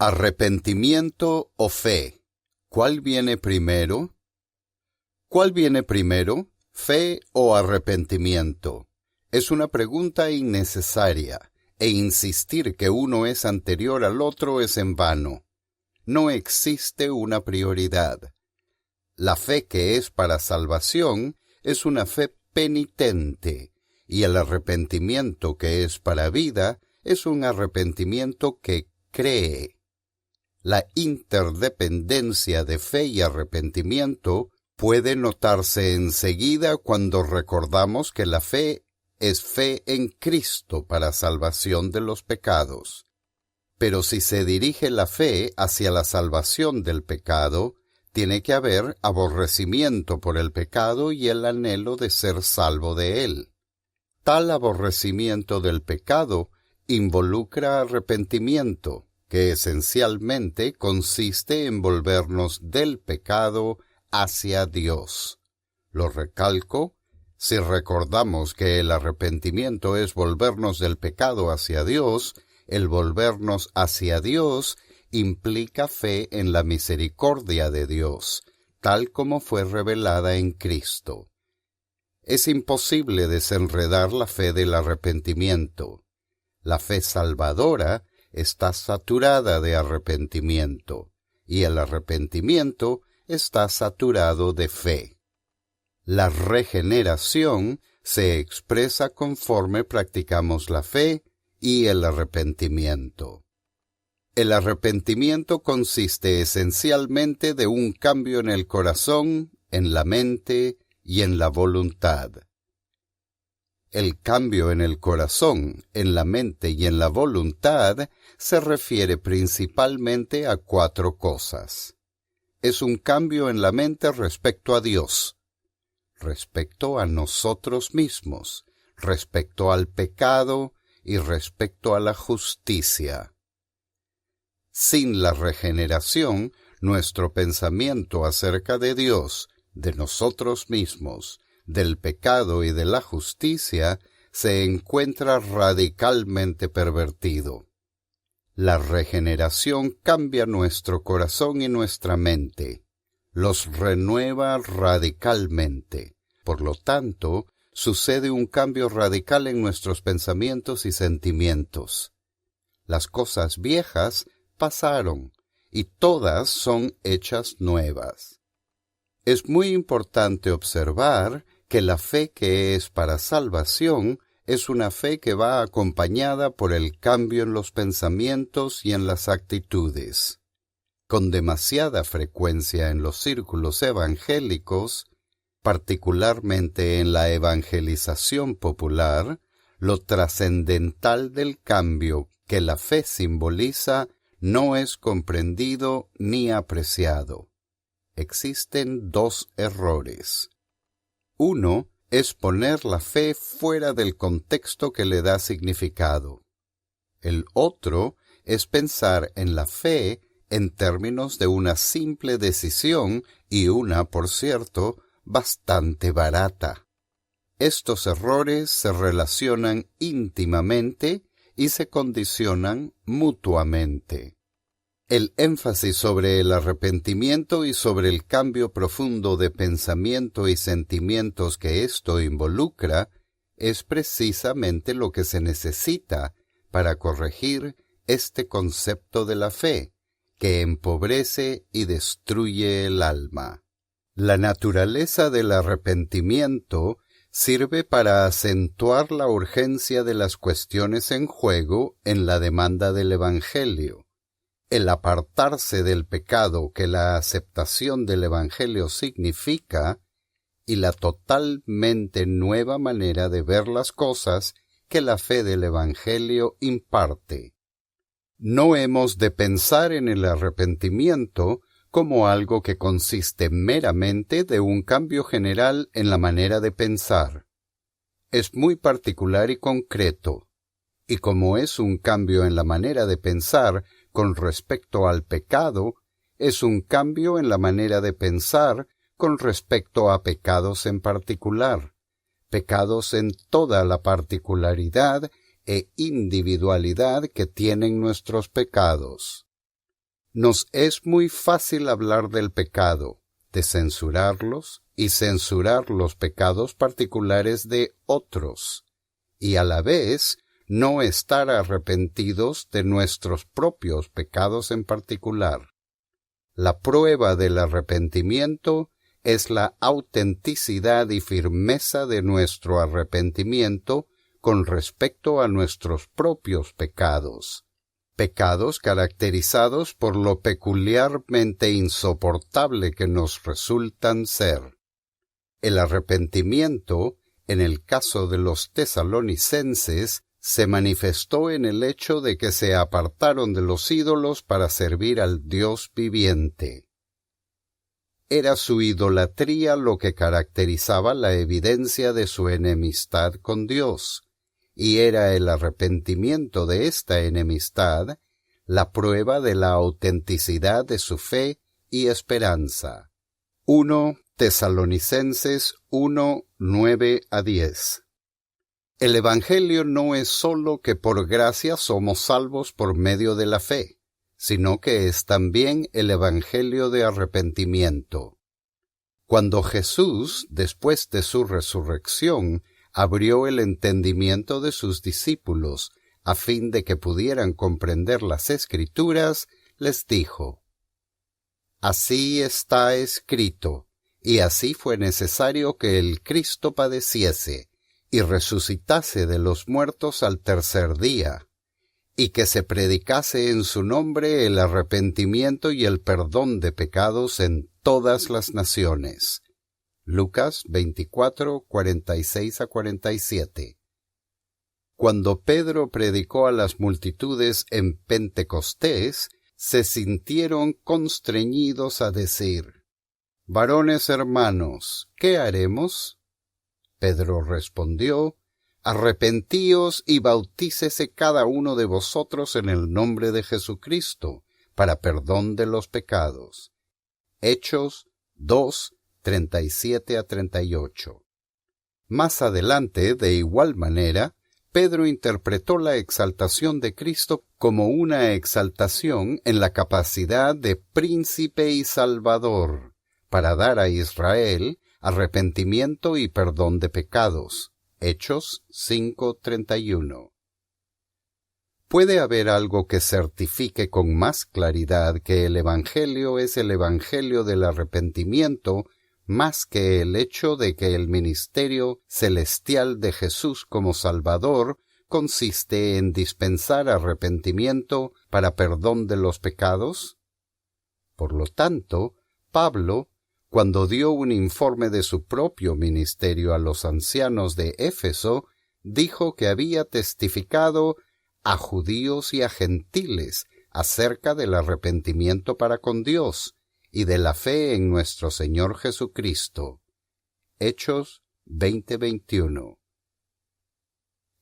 Arrepentimiento o fe. ¿Cuál viene primero? ¿Cuál viene primero, fe o arrepentimiento? Es una pregunta innecesaria, e insistir que uno es anterior al otro es en vano. No existe una prioridad. La fe que es para salvación es una fe penitente, y el arrepentimiento que es para vida es un arrepentimiento que cree. La interdependencia de fe y arrepentimiento puede notarse enseguida cuando recordamos que la fe es fe en Cristo para salvación de los pecados. Pero si se dirige la fe hacia la salvación del pecado, tiene que haber aborrecimiento por el pecado y el anhelo de ser salvo de él. Tal aborrecimiento del pecado involucra arrepentimiento, que esencialmente consiste en volvernos del pecado hacia Dios. Lo recalco, si recordamos que el arrepentimiento es volvernos del pecado hacia Dios, el volvernos hacia Dios implica fe en la misericordia de Dios, tal como fue revelada en Cristo. Es imposible desenredar la fe del arrepentimiento. La fe salvadora está saturada de arrepentimiento, y el arrepentimiento está saturado de fe. La regeneración se expresa conforme practicamos la fe y el arrepentimiento. El arrepentimiento consiste esencialmente de un cambio en el corazón, en la mente y en la voluntad. El cambio en el corazón, en la mente y en la voluntad se refiere principalmente a 4 cosas. Es un cambio en la mente respecto a Dios, respecto a nosotros mismos, respecto al pecado y respecto a la justicia. Sin la regeneración, nuestro pensamiento acerca de Dios, de nosotros mismos, del pecado y de la justicia se encuentra radicalmente pervertido. La regeneración cambia nuestro corazón y nuestra mente, los renueva radicalmente. Por lo tanto, sucede un cambio radical en nuestros pensamientos y sentimientos. Las cosas viejas pasaron y todas son hechas nuevas. Es muy importante observar que la fe que es para salvación es una fe que va acompañada por el cambio en los pensamientos y en las actitudes. Con demasiada frecuencia en los círculos evangélicos, particularmente en la evangelización popular, lo trascendental del cambio que la fe simboliza no es comprendido ni apreciado. Existen 2 errores. Uno es poner la fe fuera del contexto que le da significado. El otro es pensar en la fe en términos de una simple decisión y una, por cierto, bastante barata. Estos errores se relacionan íntimamente y se condicionan mutuamente. El énfasis sobre el arrepentimiento y sobre el cambio profundo de pensamiento y sentimientos que esto involucra es precisamente lo que se necesita para corregir este concepto de la fe, que empobrece y destruye el alma. La naturaleza del arrepentimiento sirve para acentuar la urgencia de las cuestiones en juego en la demanda del Evangelio. El apartarse del pecado que la aceptación del Evangelio significa y la totalmente nueva manera de ver las cosas que la fe del Evangelio imparte. No hemos de pensar en el arrepentimiento como algo que consiste meramente de un cambio general en la manera de pensar. Es muy particular y concreto, y como es un cambio en la manera de pensar con respecto al pecado, es un cambio en la manera de pensar con respecto a pecados en particular, pecados en toda la particularidad e individualidad que tienen nuestros pecados. Nos es muy fácil hablar del pecado, de censurarlos y censurar los pecados particulares de otros, y a la vez no estar arrepentidos de nuestros propios pecados en particular. La prueba del arrepentimiento es la autenticidad y firmeza de nuestro arrepentimiento con respecto a nuestros propios pecados. Pecados caracterizados por lo peculiarmente insoportable que nos resultan ser. El arrepentimiento, en el caso de los tesalonicenses, se manifestó en el hecho de que se apartaron de los ídolos para servir al Dios viviente. Era su idolatría lo que caracterizaba la evidencia de su enemistad con Dios, y era el arrepentimiento de esta enemistad la prueba de la autenticidad de su fe y esperanza. 1 Tesalonicenses 1, 9-10. El Evangelio no es sólo que por gracia somos salvos por medio de la fe, sino que es también el Evangelio de arrepentimiento. Cuando Jesús, después de su resurrección, abrió el entendimiento de sus discípulos, a fin de que pudieran comprender las Escrituras, les dijo: Así está escrito, y así fue necesario que el Cristo padeciese, y resucitase de los muertos al tercer día, y que se predicase en su nombre el arrepentimiento y el perdón de pecados en todas las naciones. Lucas 24, 46-47. Cuando Pedro predicó a las multitudes en Pentecostés, se sintieron constreñidos a decir: «Varones hermanos, ¿qué haremos?» Pedro respondió: «Arrepentíos y bautícese cada uno de vosotros en el nombre de Jesucristo, para perdón de los pecados». Hechos 2, 37-38. Más adelante, de igual manera, Pedro interpretó la exaltación de Cristo como una exaltación en la capacidad de príncipe y salvador, para dar a Israel arrepentimiento y perdón de pecados. Hechos 5:31. ¿Puede haber algo que certifique con más claridad que el Evangelio es el Evangelio del arrepentimiento más que el hecho de que el ministerio celestial de Jesús como Salvador consiste en dispensar arrepentimiento para perdón de los pecados? Por lo tanto, Pablo, cuando dio un informe de su propio ministerio a los ancianos de Éfeso, dijo que había testificado a judíos y a gentiles acerca del arrepentimiento para con Dios y de la fe en nuestro Señor Jesucristo. Hechos 20:21.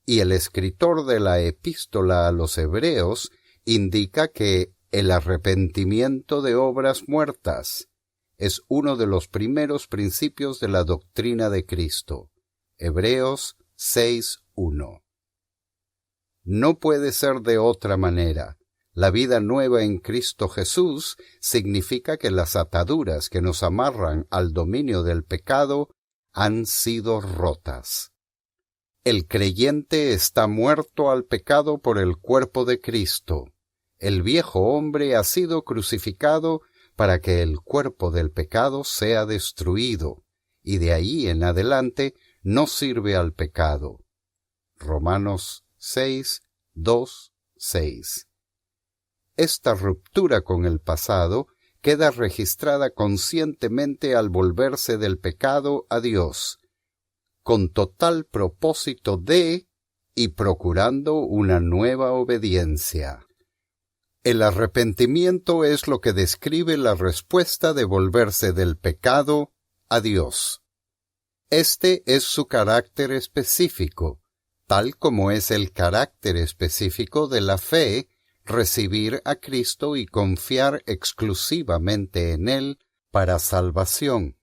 Y el escritor de la epístola a los Hebreos indica que el arrepentimiento de obras muertas es uno de los primeros principios de la doctrina de Cristo. Hebreos 6:1. No puede ser de otra manera. La vida nueva en Cristo Jesús significa que las ataduras que nos amarran al dominio del pecado han sido rotas. El creyente está muerto al pecado por el cuerpo de Cristo. El viejo hombre ha sido crucificado para que el cuerpo del pecado sea destruido, y de ahí en adelante no sirve al pecado. Romanos 6, 2, 6. Esta ruptura con el pasado queda registrada conscientemente al volverse del pecado a Dios, con total propósito de y procurando una nueva obediencia. El arrepentimiento es lo que describe la respuesta de volverse del pecado a Dios. Este es su carácter específico, tal como es el carácter específico de la fe, recibir a Cristo y confiar exclusivamente en Él para salvación.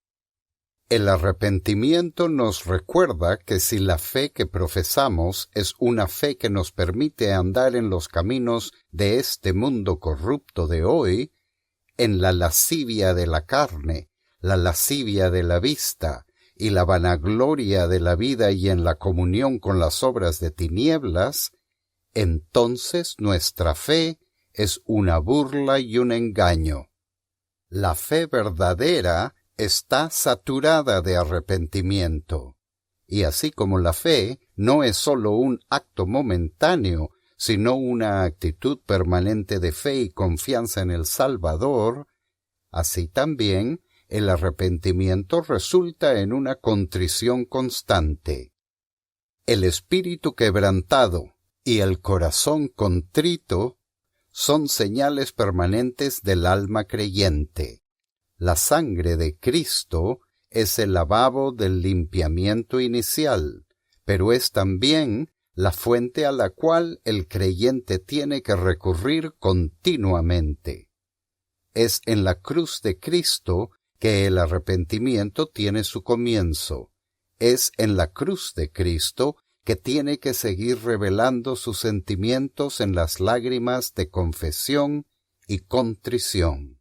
El arrepentimiento nos recuerda que si la fe que profesamos es una fe que nos permite andar en los caminos de este mundo corrupto de hoy, en la lascivia de la carne, la lascivia de la vista y la vanagloria de la vida y en la comunión con las obras de tinieblas, entonces nuestra fe es una burla y un engaño. La fe verdadera está saturada de arrepentimiento, y así como la fe no es sólo un acto momentáneo, sino una actitud permanente de fe y confianza en el Salvador, así también el arrepentimiento resulta en una contrición constante. El espíritu quebrantado y el corazón contrito son señales permanentes del alma creyente. La sangre de Cristo es el lavabo del limpiamiento inicial, pero es también la fuente a la cual el creyente tiene que recurrir continuamente. Es en la cruz de Cristo que el arrepentimiento tiene su comienzo. Es en la cruz de Cristo que tiene que seguir revelando sus sentimientos en las lágrimas de confesión y contrición.